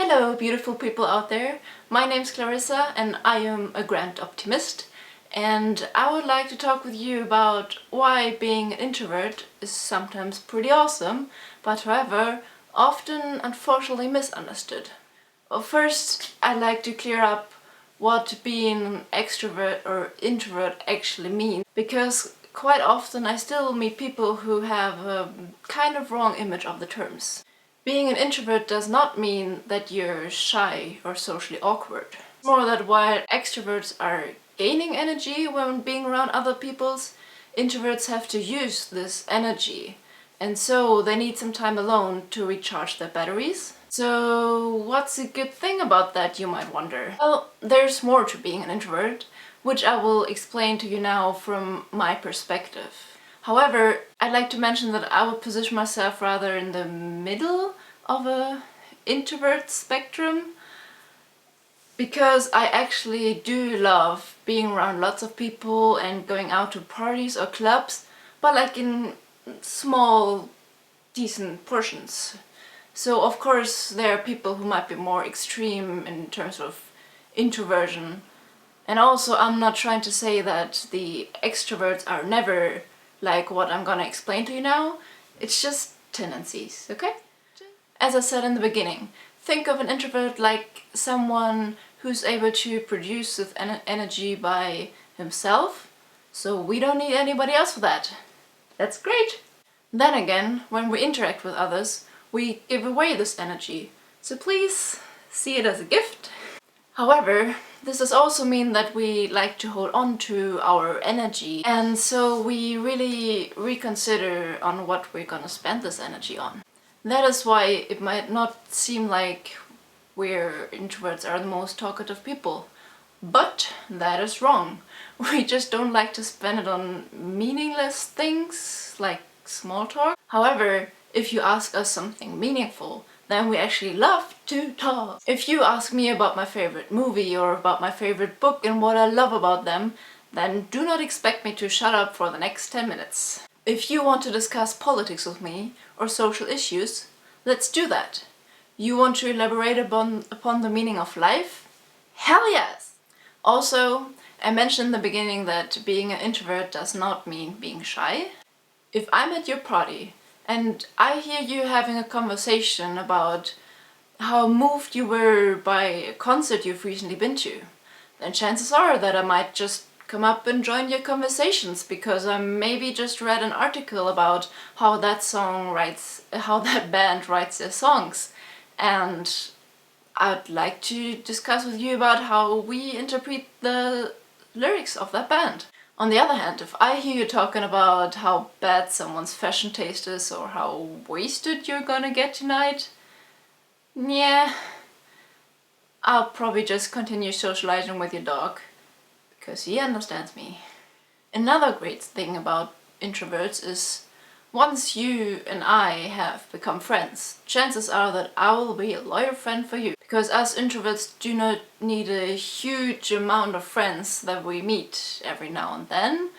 Hello, beautiful people out there. My name's Clarissa and I am a grand optimist. And I would like to talk with you about why being an introvert is sometimes pretty awesome, but however, often unfortunately misunderstood. Well, first, I'd like to clear up what being an extrovert or introvert actually means, because quite often I still meet people who have a kind of wrong image of the terms. Being an introvert does not mean that you're shy or socially awkward. It's more that while extroverts are gaining energy when being around other people's, introverts have to use this energy, and so they need some time alone to recharge their batteries. So what's a good thing about that, you might wonder? Well, there's more to being an introvert, which I will explain to you now from my perspective. However, I'd like to mention that I would position myself rather in the middle of a introvert spectrum, because I actually do love being around lots of people and going out to parties or clubs, but like in small, decent portions. So of course there are people who might be more extreme in terms of introversion. And also I'm not trying to say that the extroverts are never like what I'm gonna explain to you now. It's just tendencies, okay? As I said in the beginning, think of an introvert like someone who's able to produce this energy by himself, so we don't need anybody else for that. That's great! Then again, when we interact with others, we give away this energy, so please see it as a gift. However, this does also mean that we like to hold on to our energy, and so we really reconsider on what we're gonna spend this energy on. That is why it might not seem like introverts are the most talkative people. But that is wrong. We just don't like to spend it on meaningless things like small talk. However, if you ask us something meaningful, then we actually love to talk. If you ask me about my favorite movie or about my favorite book and what I love about them, then do not expect me to shut up for the next 10 minutes. If you want to discuss politics with me or social issues, let's do that. You want to elaborate upon the meaning of life? Hell yes! Also, I mentioned in the beginning that being an introvert does not mean being shy. If I'm at your party and I hear you having a conversation about how moved you were by a concert you've recently been to, then chances are that I might just come up and join your conversations because I maybe just read an article about how that band writes their songs, and I'd like to discuss with you about how we interpret the lyrics of that band. On the other hand, if I hear you talking about how bad someone's fashion taste is or how wasted you're gonna get tonight, yeah, I'll probably just continue socializing with your dog, because he understands me. Another great thing about introverts is once you and I have become friends, chances are that I will be a loyal friend for you. Because us introverts do not need a huge amount of friends that we meet every now and then,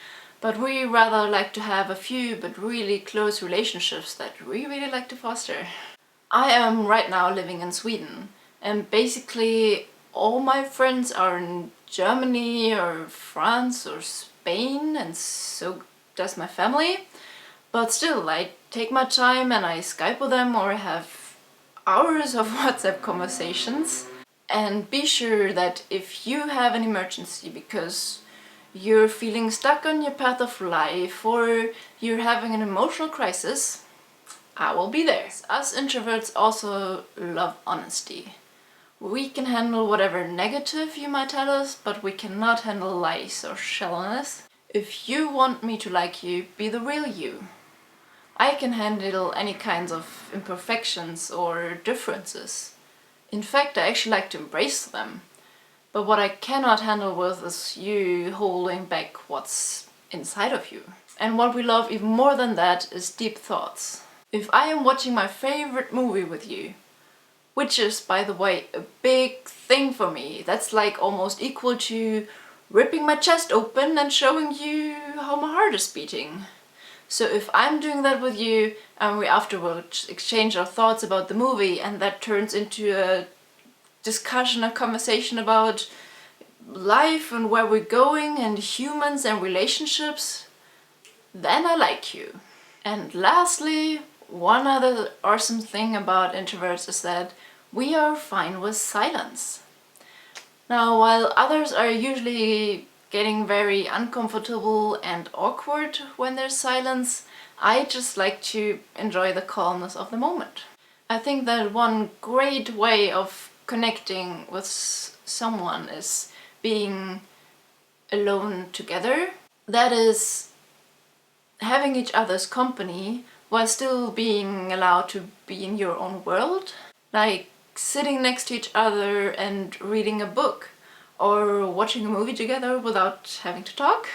but we rather like to have a few but really close relationships that we really like to foster. I am right now living in Sweden, and basically all my friends are in Germany or France or Spain, and so does my family. But still, I take my time and I Skype with them or have hours of WhatsApp conversations. And be sure that if you have an emergency because you're feeling stuck on your path of life or you're having an emotional crisis, I will be there. Us introverts also love honesty. We can handle whatever negative you might tell us, but we cannot handle lies or shallowness. If you want me to like you, be the real you. I can handle any kinds of imperfections or differences. In fact, I actually like to embrace them. But what I cannot handle with is you holding back what's inside of you. And what we love even more than that is deep thoughts. If I am watching my favorite movie with you, which is, by the way, a big thing for me, that's like almost equal to ripping my chest open and showing you how my heart is beating. So if I'm doing that with you and we afterwards exchange our thoughts about the movie and that turns into a discussion, a conversation about life and where we're going and humans and relationships, then I like you. And lastly, one other awesome thing about introverts is that we are fine with silence. Now, while others are usually getting very uncomfortable and awkward when there's silence, I just like to enjoy the calmness of the moment. I think that one great way of connecting with someone is being alone together. That is having each other's company while still being allowed to be in your own world. Like sitting next to each other and reading a book or watching a movie together without having to talk.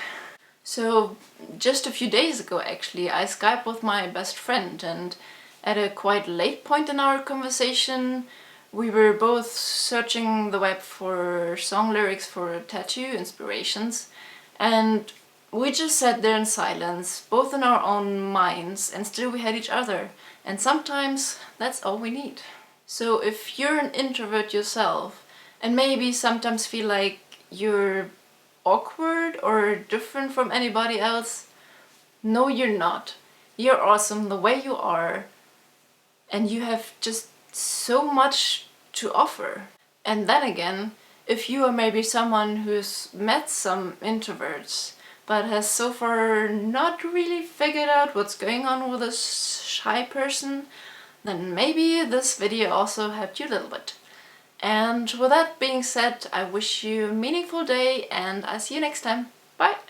So just a few days ago actually, I Skyped with my best friend, and at a quite late point in our conversation we were both searching the web for song lyrics for tattoo inspirations, and we just sat there in silence, both in our own minds, and still we had each other. And sometimes that's all we need. So if you're an introvert yourself, and maybe sometimes feel like you're awkward or different from anybody else, no, you're not. You're awesome the way you are, and you have just so much to offer. And then again, if you are maybe someone who's met some introverts but has so far not really figured out what's going on with a shy person, then maybe this video also helped you a little bit. And with that being said, I wish you a meaningful day, and I'll see you next time. Bye!